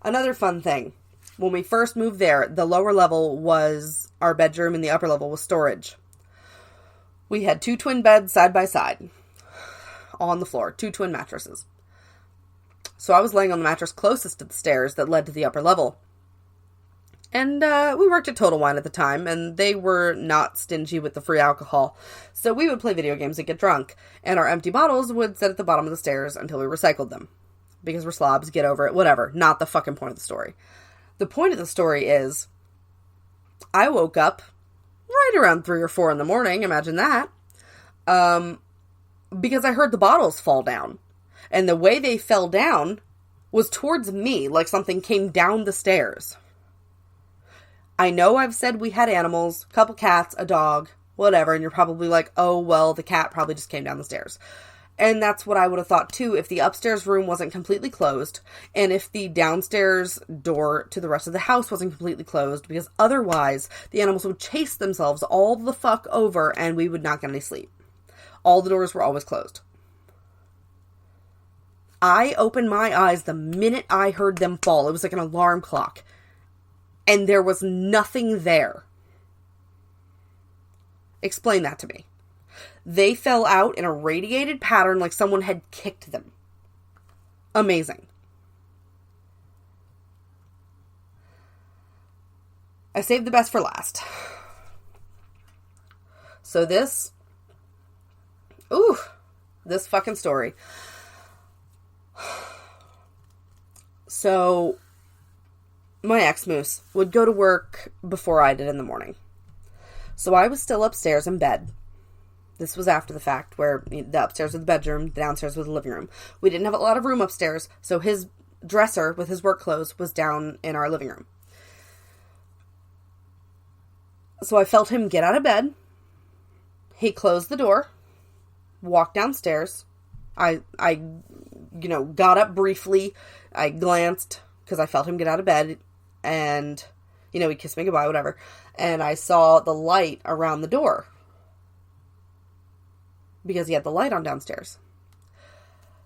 Another fun thing. When we first moved there, the lower level was our bedroom and the upper level was storage. We had 2 twin beds side by side on the floor, 2 twin mattresses. So I was laying on the mattress closest to the stairs that led to the upper level. And we worked at Total Wine at the time, and they were not stingy with the free alcohol. So we would play video games and get drunk, and our empty bottles would sit at the bottom of the stairs until we recycled them. Because we're slobs, get over it, whatever. Not the fucking point of the story. The point of the story is, I woke up right around 3 or 4 in the morning, imagine that, because I heard the bottles fall down. And the way they fell down was towards me, like something came down the stairs. I know I've said we had animals, a couple cats, a dog, whatever, and you're probably like, oh, well, the cat probably just came down the stairs. And that's what I would have thought too if the upstairs room wasn't completely closed, and if the downstairs door to the rest of the house wasn't completely closed, because otherwise the animals would chase themselves all the fuck over and we would not get any sleep. All the doors were always closed. I opened my eyes the minute I heard them fall. It was like an alarm clock. And there was nothing there. Explain that to me. They fell out in a radiated pattern like someone had kicked them. Amazing. I saved the best for last. So this fucking story. So, my ex-moose would go to work before I did in the morning. So I was still upstairs in bed. This was after the fact, where the upstairs was the bedroom, the downstairs was the living room. We didn't have a lot of room upstairs, so his dresser with his work clothes was down in our living room. So I felt him get out of bed. He closed the door, walked downstairs. I got up briefly. I glanced because I felt him get out of bed, and, he kissed me goodbye, whatever. And I saw the light around the door because he had the light on downstairs.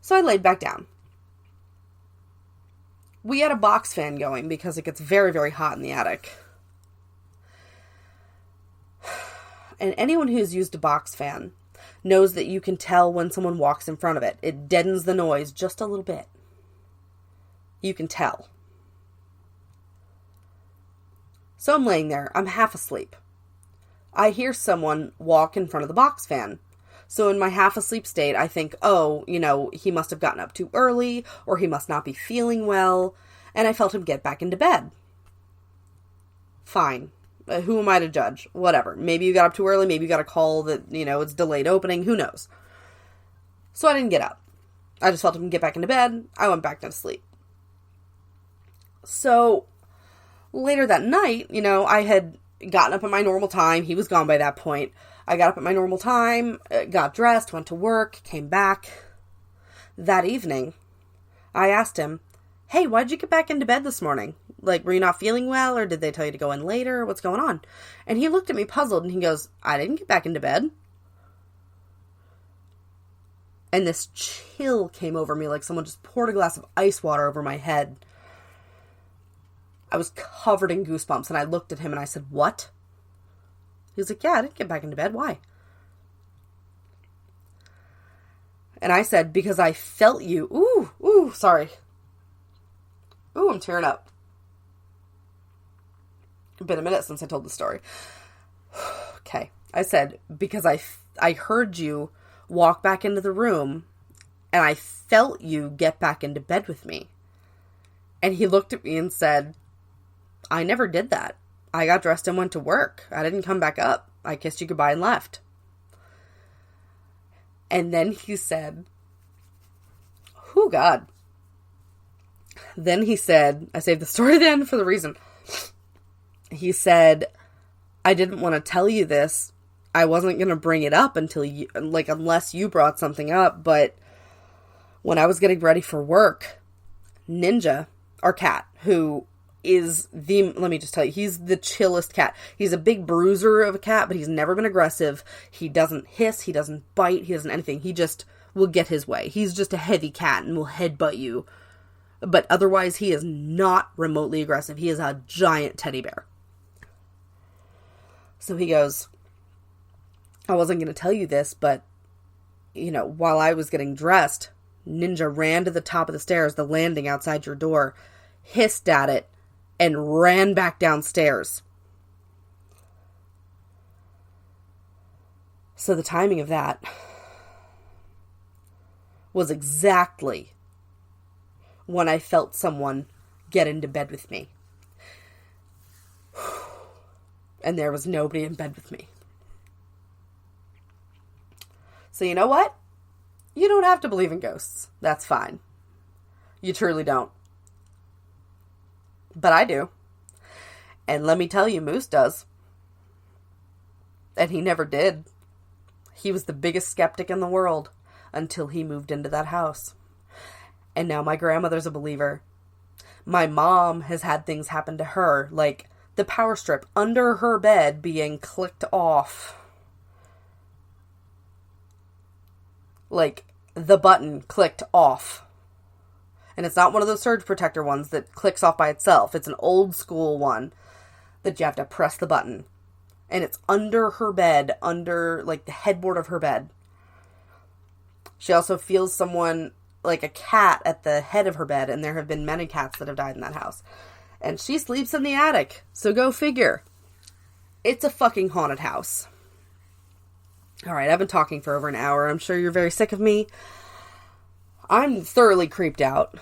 So I laid back down. We had a box fan going because it gets very, very hot in the attic. And anyone who's used a box fan knows that you can tell when someone walks in front of it. It deadens the noise just a little bit. You can tell. So I'm laying there. I'm half asleep. I hear someone walk in front of the box fan. So in my half asleep state, I think, he must have gotten up too early, or he must not be feeling well, and I felt him get back into bed. Fine. Who am I to judge? Whatever. Maybe you got up too early, maybe you got a call that, it's delayed opening, who knows? So I didn't get up. I just felt him get back into bed. I went back to sleep. So later that night, I had gotten up at my normal time. He was gone by that point. I got up at my normal time, got dressed, went to work, came back. That evening, I asked him, hey, why'd you get back into bed this morning? Like, were you not feeling well, or did they tell you to go in later? What's going on? And he looked at me puzzled, and he goes, I didn't get back into bed. And this chill came over me like someone just poured a glass of ice water over my head. I was covered in goosebumps, and I looked at him and I said, what? He was like, yeah, I didn't get back into bed. Why? And I said, because I felt you. Sorry. I'm tearing up. It's been a minute since I told the story. Okay. I said, because I heard you walk back into the room, and I felt you get back into bed with me. And he looked at me and said, I never did that. I got dressed and went to work. I didn't come back up. I kissed you goodbye and left. And then he said, oh God. Then he said, I saved the story then for the reason. He said, I didn't want to tell you this. I wasn't going to bring it up until you, unless you brought something up. But when I was getting ready for work, Ninja, our cat, who is let me just tell you, he's the chillest cat. He's a big bruiser of a cat, but he's never been aggressive. He doesn't hiss, he doesn't bite, he doesn't anything. He just will get his way. He's just a heavy cat and will headbutt you But otherwise, he is not remotely aggressive. He is a giant teddy bear. So he goes, I wasn't going to tell you this, but, while I was getting dressed, Ninja ran to the top of the stairs, the landing outside your door, hissed at it, and ran back downstairs. So the timing of that was exactly when I felt someone get into bed with me. And there was nobody in bed with me. So you know what? You don't have to believe in ghosts. That's fine. You truly don't. But I do. And let me tell you, Moose does. And he never did. He was the biggest skeptic in the world until he moved into that house. And now my grandmother's a believer. My mom has had things happen to her, like the power strip under her bed being clicked off. Like the button clicked off. And it's not one of those surge protector ones that clicks off by itself. It's an old school one that you have to press the button. And it's under her bed, under like the headboard of her bed. She also feels someone, like a cat, at the head of her bed, and there have been many cats that have died in that house. And she sleeps in the attic, so go figure. It's a fucking haunted house. Alright, I've been talking for over an hour. I'm sure you're very sick of me. I'm thoroughly creeped out.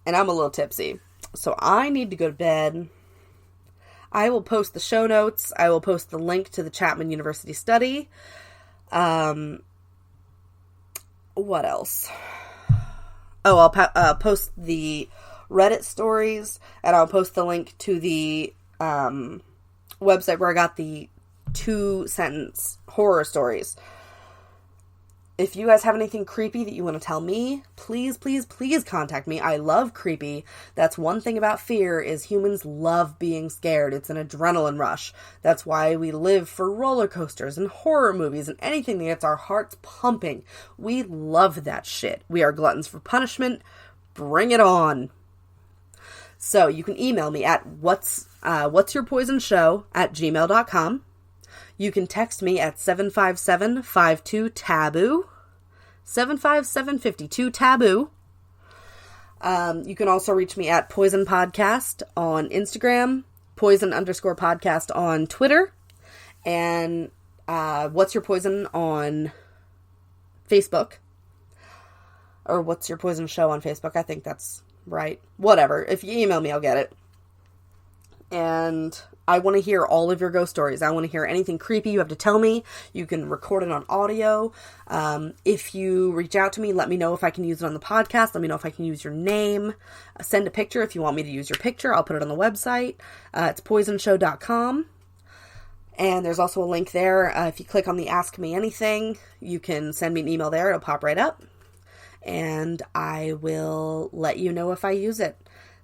And I'm a little tipsy. So I need to go to bed. I will post the show notes. I will post the link to the Chapman University study. What else? Oh, I'll post the Reddit stories, and I'll post the link to the website where I got the 2-sentence horror stories. If you guys have anything creepy that you want to tell me, please, please, please contact me. I love creepy. That's one thing about fear, is humans love being scared. It's an adrenaline rush. That's why we live for roller coasters and horror movies and anything that gets our hearts pumping. We love that shit. We are gluttons for punishment. Bring it on. So you can email me at whatsyourpoisonshow@gmail.com. You can text me at 757-52-TABOO. 757-52-TABOO. You can also reach me at Poison Podcast on Instagram, Poison_podcast on Twitter, and What's Your Poison on Facebook. Or What's Your Poison Show on Facebook. I think that's right. Whatever. If you email me, I'll get it. And I want to hear all of your ghost stories. I want to hear anything creepy you have to tell me. You can record it on audio. If you reach out to me, let me know if I can use it on the podcast. Let me know if I can use your name. Send a picture if you want me to use your picture. I'll put it on the website. It's poisonshow.com. And there's also a link there. If you click on the Ask Me Anything, you can send me an email there. It'll pop right up. And I will let you know if I use it.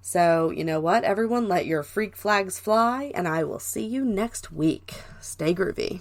So, you know what, everyone? Let your freak flags fly, and I will see you next week. Stay groovy.